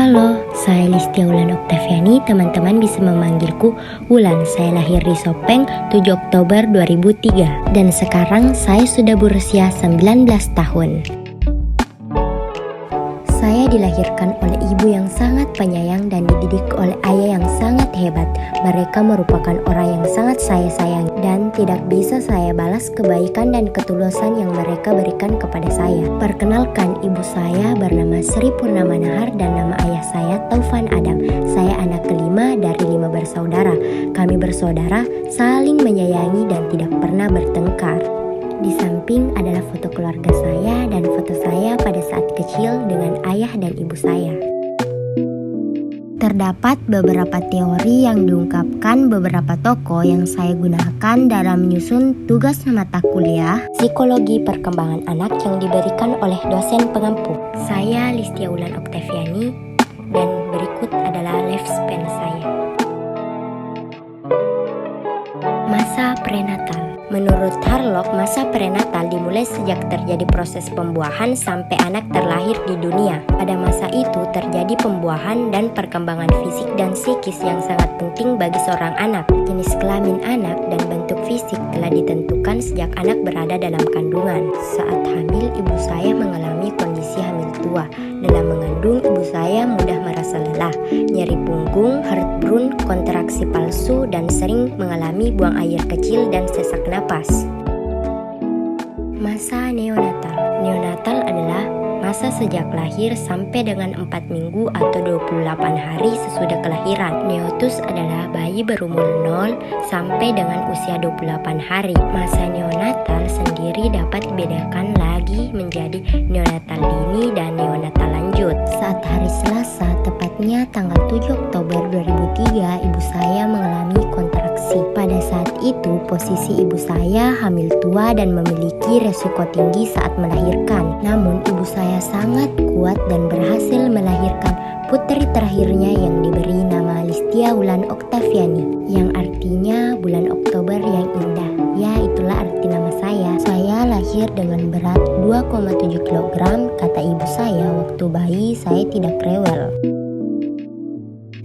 Halo, saya Listia Wulan Oktaviani, teman-teman bisa memanggilku Wulan. Saya lahir di Sopeng 7 Oktober 2003 dan sekarang saya sudah berusia 19 tahun. Saya dilahirkan oleh ibu yang sangat penyayang dan dididik oleh ayah yang sangat hebat. Mereka merupakan orang yang sangat saya sayangi dan tidak bisa saya balas kebaikan dan ketulusan yang mereka berikan kepada saya. Perkenalkan, ibu saya bernama Sri Purnama Nahar dan nama ayah saya Taufan Adam. Saya anak kelima dari 5 bersaudara. Kami bersaudara saling menyayangi dan tidak pernah bertengkar. Di samping adalah foto keluarga saya dan foto saya pada saat kecil dengan ayah dan ibu saya. Terdapat beberapa teori yang diungkapkan beberapa tokoh yang saya gunakan dalam menyusun tugas mata kuliah Psikologi Perkembangan Anak yang diberikan oleh dosen pengampu. Saya Listia Wulan Oktaviani dan berikut adalah lifespan saya. Masa prenatal. Menurut Harlock, masa prenatal dimulai sejak terjadi proses pembuahan sampai anak terlahir di dunia. Pada masa itu terjadi pembuahan dan perkembangan fisik dan psikis yang sangat penting bagi seorang anak. Jenis kelamin anak dan bentuk fisik telah ditentukan sejak anak berada dalam kandungan. Saat hamil, ibu saya mengalami kondisi hamil tua. Dalam mengandung, ibu saya mudah merasa lelah, nyeri punggung, heartburn, kontraksi palsu, dan sering mengalami buang air kecil dan sesak napas. Masa neonatal. Neonatal adalah masa sejak lahir sampai dengan 4 minggu atau 28 hari sesudah kelahiran. Neotus adalah bayi berumur 0 sampai dengan usia 28 hari. Masa neonatal sendiri dapat dibedakan lagi menjadi neonatal dini dan neonatal lanjut. Saat hari Selasa, tepatnya tanggal 7 Oktober 2003, ibu saya mengalami kontraksi. Pada saat itu, posisi ibu saya hamil tua dan memiliki resiko tinggi saat melahirkan. Namun, ibu saya sangat kuat dan berhasil melahirkan putri terakhirnya yang diberi nama Listia Wulan Oktaviani, yang artinya bulan Oktober yang indah. Ya, itulah arti nama saya. Saya lahir dengan berat 2,7 kg. Kata ibu saya, waktu bayi saya tidak rewel.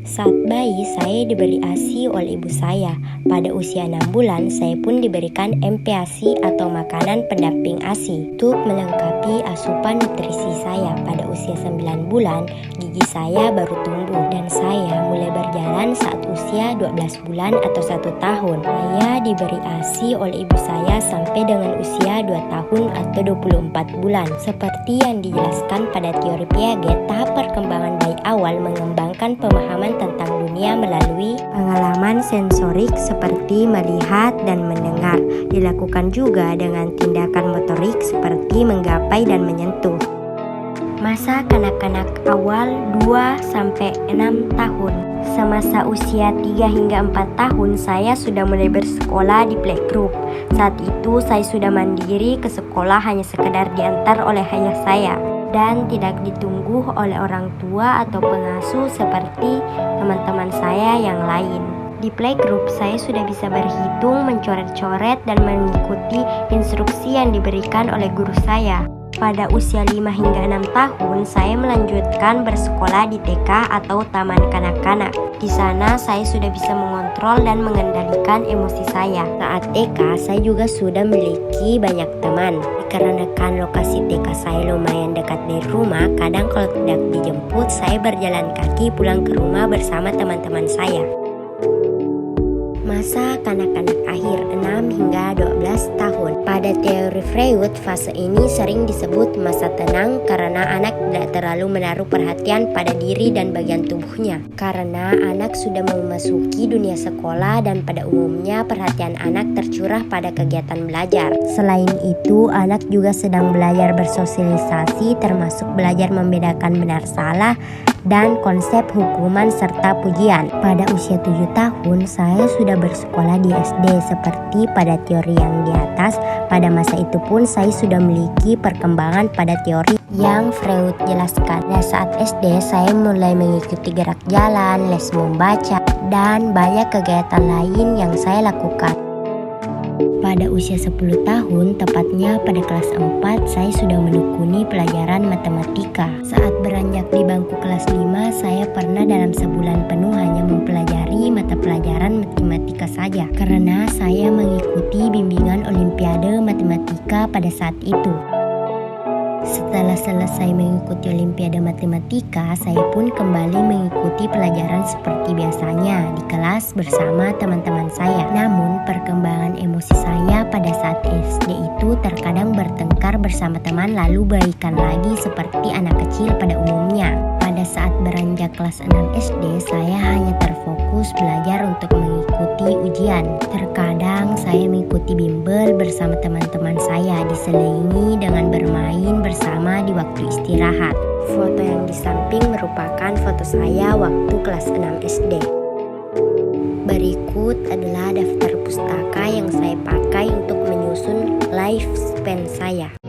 Saat bayi, saya diberi ASI oleh ibu saya. Pada usia 6 bulan, saya pun diberikan MPASI atau makanan pendamping ASI untuk melengkapi asupan nutrisi saya. Pada usia 9 bulan, gigi saya baru tumbuh dan saya mulai berjalan saat usia 12 bulan atau 1 tahun. Saya diberi ASI oleh ibu saya sampai dengan usia 2 tahun atau 24 bulan. Seperti yang dijelaskan pada teori Piaget, tahap perkembangan bayi awal mengembangkan pemahaman tentang dunia melalui pengalaman sensorik seperti melihat dan mendengar. Dilakukan juga dengan tindakan motorik seperti menggapai dan menyentuh. Masa kanak-kanak awal 2-6 tahun. Semasa usia 3 hingga 4 tahun saya sudah mulai bersekolah di playgroup. Saat itu saya sudah mandiri ke sekolah hanya sekedar diantar oleh ayah saya dan tidak ditunggu oleh orang tua atau pengasuh seperti teman-teman saya yang lain. Di playgroup saya sudah bisa berhitung, mencoret-coret, dan mengikuti instruksi yang diberikan oleh guru saya. Pada usia 5 hingga 6 tahun, saya melanjutkan bersekolah di TK atau Taman Kanak-Kanak. Di sana saya sudah bisa mengontrol dan mengendalikan emosi saya. Saat TK, saya juga sudah memiliki banyak teman. Dikarenakan lokasi TK saya lumayan dekat dari rumah, kadang kalau tidak dijemput, saya berjalan kaki pulang ke rumah bersama teman-teman saya. Masa kanak-kanak akhir 6 hingga 12 tahun. Pada teori Freud, fase ini sering disebut masa tenang karena anak tidak terlalu menaruh perhatian pada diri dan bagian tubuhnya. Karena anak sudah memasuki dunia sekolah dan pada umumnya perhatian anak tercurah pada kegiatan belajar. Selain itu, anak juga sedang belajar bersosialisasi termasuk belajar membedakan benar salah dan konsep hukuman serta pujian. Pada usia 7 tahun, saya sudah bersekolah di SD seperti pada teori yang di atas. Pada masa itu pun saya sudah memiliki perkembangan pada teori yang Freud jelaskan. Dan saat SD, saya mulai mengikuti gerak jalan, les membaca, dan banyak kegiatan lain yang saya lakukan. Pada usia 10 tahun, tepatnya pada kelas 4, saya sudah menekuni menekuni pelajaran matematika. Saat beranjak di bangku kelas 5, saya pernah dalam sebulan penuh hanya mempelajari mata pelajaran matematika saja, karena saya mengikuti bimbingan Olimpiade Matematika pada saat itu. Setelah selesai mengikuti Olimpiade Matematika, saya pun kembali mengikuti pelajaran seperti biasanya di kelas bersama teman-teman saya. Namun, perkembangan emosi saya pada saat SD itu terkadang bertengkar bersama teman lalu baikan lagi seperti anak kecil pada umumnya. Pada saat beranjak kelas 6 SD, saya hanya terfokus belajar untuk mengikuti ujian. Terkadang saya mengikuti bimbel bersama teman-teman saya, diselingi dengan bermain bersama di waktu istirahat. Foto yang di samping merupakan foto saya waktu kelas 6 SD. Berikut adalah daftar pustaka yang saya pakai untuk menyusun lifespan saya.